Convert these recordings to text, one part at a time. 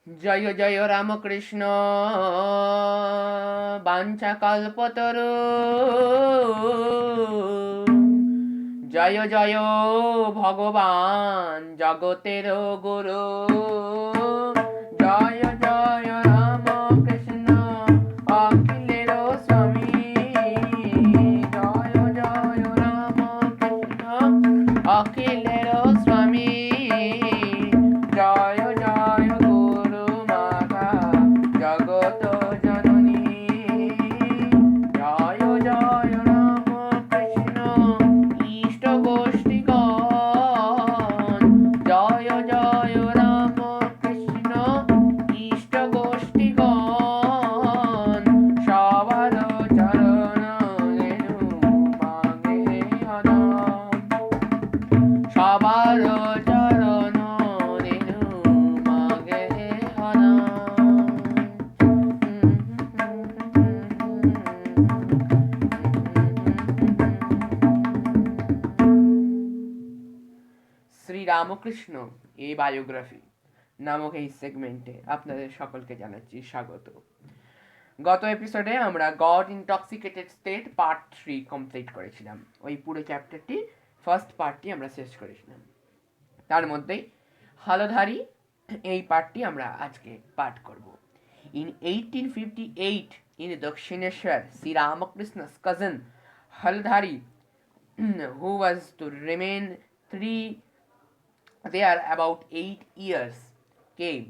জয় জয় রামকৃষ্ণ বাঞ্ছা কল্পতরু জয় জয় ভগবান জগতের গুরু জয় জয় রামকৃষ্ণ অখিলের স্বামী জয় জয় রামকৃষ্ণ অখিলের স্বামী জয় জয় গুরু মাতা জগত জননী জয় জয় রামকৃষ্ণ ইষ্ট গোষ্ঠীগণ জয় জয় রামকৃষ্ণ ইষ্ট গোষ্ঠীগণ সবার চরণ রেণু মাগে হনন সবার চরণ রেণু মাগে হনন শ্রী রামকৃষ্ণ এই বায়োগ্রাফি নামক এই সেগমেন্টে আপনাদের সকলকে জানাচ্ছি স্বাগত। গত এপিসোডে আমরা god intoxicated state part 3 complete করেছিলাম। ওই পুরো চ্যাপ্টারটি ফার্স্ট পার্টটি আমরা শেষ করেছিলাম। তার মধ্যেই হালধারি এই পার্টটি আমরা আজকে পাঠ করব। In 1858 in Dakshineshwar, Sri Ramakrishna's cousin Haladhari, who was to remain there about 8 years, came.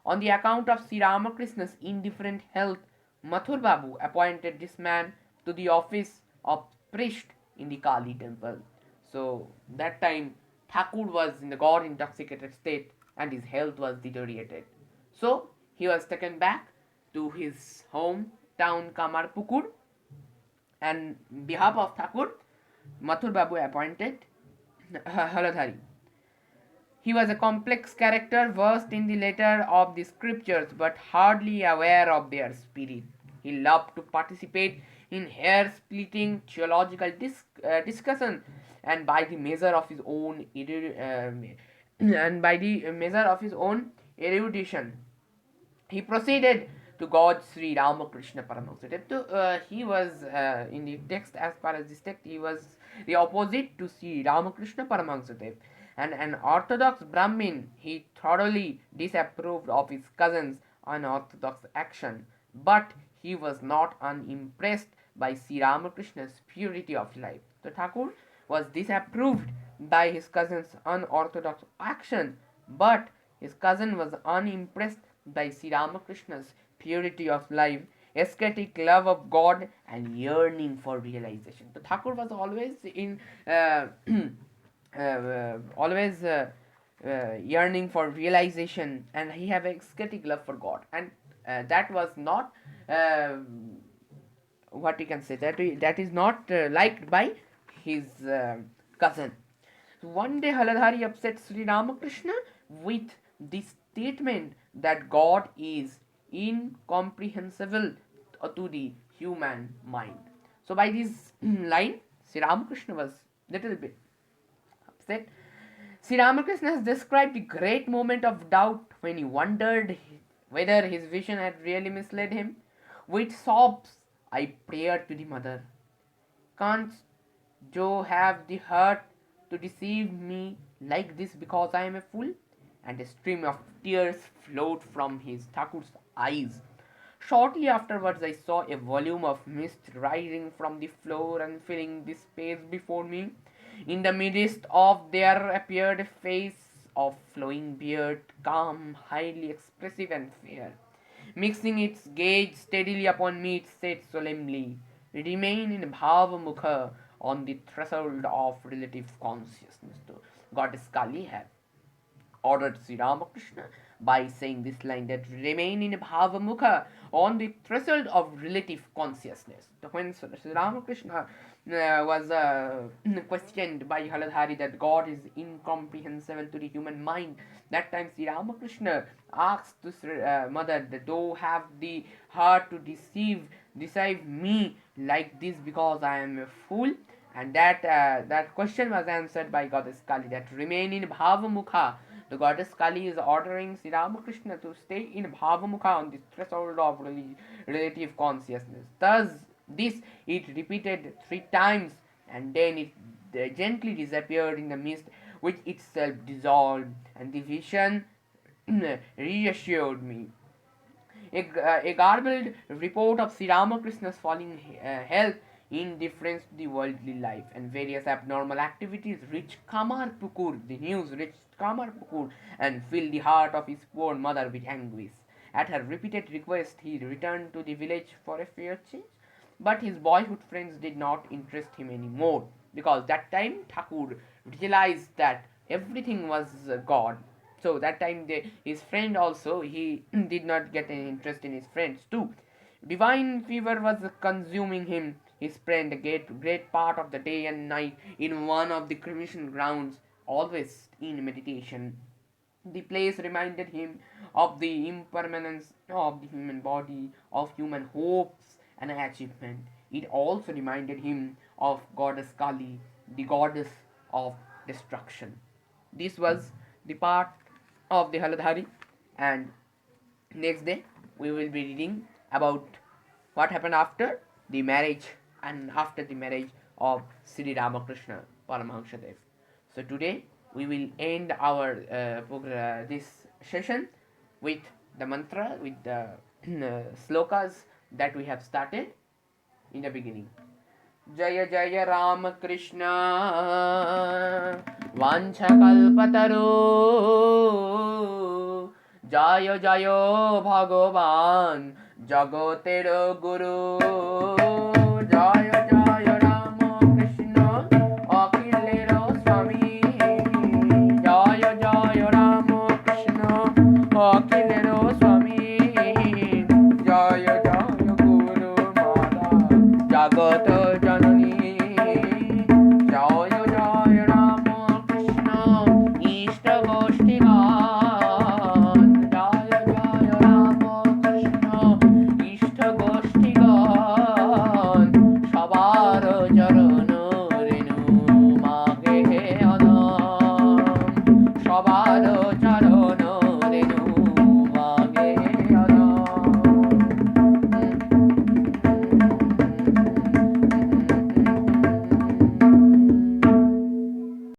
On the account of Sri Ramakrishna's indifferent health, Mathur Babu appointed this man to the office of priest in the Kali temple. So that time Thakur was in the god intoxicated state and his health was deteriorated. So he was taken back to his hometown Kamarpukur, and on behalf of Thakur, Mathur Babu appointed Haladhari. He was a complex character versed in the letter of the scriptures but hardly aware of their spirit. He loved to participate in hair-splitting theological discussion, and by the measure of his own erudition, he proceeded to God Sri Ramakrishna Paramahansa. So he was in the text, as far as this text, he was the opposite to Sri Ramakrishna Paramahansa. And an orthodox Brahmin, he thoroughly disapproved of his cousin's unorthodox action, but he was not unimpressed by Sri Ramakrishna's purity of life. So Thakur was disapproved by his cousin's unorthodox action, but his cousin was unimpressed by Sri Ramakrishna's purity of life, ascetic love of God, and yearning for realization. So Thakur was always in yearning for realization, and he have ascetic love for God, and that was not what you can say, that is not liked by his cousin. So one day Haladhari upset Sri Ramakrishna with the statement that God is incomprehensible to the human mind. So by this line, Sri Ramakrishna was little bit upset. Sri Ramakrishna has described the great moment of doubt when he wondered whether his vision had really misled him. With sobs, I prayed to the mother, "Can't Joe have the heart to deceive me like this because I am a fool?" And a stream of tears flowed from his Thakur's eyes. Shortly afterwards, I saw a volume of mist rising from the floor and filling the space before me. In the midst of there appeared a face of flowing beard, calm, highly expressive and fair. Mixing its gaze steadily upon me, it said solemnly, "Remain in Bhava Mukha on the threshold of relative consciousness." So Goddess Kali had ordered Sri Ramakrishna by saying this line, that remain in Bhava Mukha on the threshold of relative consciousness. So when Sri Ramakrishna was questioned by Haladhari that God is incomprehensible to the human mind, that time Sri Ramakrishna asked to mother that thou have the heart to deceive me like this because I am a fool. And that question was answered by Goddess Kali, that remain in Bhava Mukha The goddess Kali is ordering Sri Ramakrishna to stay in Bhavamukha on the threshold of relative consciousness. Thus, this it repeated 3 times, and then it gently disappeared in the mist, which itself dissolved, and the vision reassured me. A garbled report of Sri Ramakrishna's falling health, indifference to the worldly life, and various abnormal activities reached Kamarpukur. The news reached Kamarpukur and filled the heart of his poor mother with anguish. At her repeated request, he returned to the village for a fair change. But his boyhood friends did not interest him anymore, because that time Thakur realized that everything was God. So that time his friend also, he did not get any interest in his friends too. Divine fever was consuming him. He spent a great part of the day and night in one of the cremation grounds, always in meditation. The place reminded him of the impermanence of the human body, of human hopes and achievement. It also reminded him of Goddess Kali, the goddess of destruction. This was the part of the Haladhari, and next day we will be reading about what happened after the marriage and after the marriage of Sri Ramakrishna Paramahansadev. So today we will end our this session with the mantra, with the slokas that we have started in the beginning. Jaya Jaya Ramakrishna Vanchakalpataru Jaya Jaya Bhagavan Jagatero Guru Jaya Jaya Ramakrishna Akilero Swami Jaya Jaya Ramakrishna Akilero Swami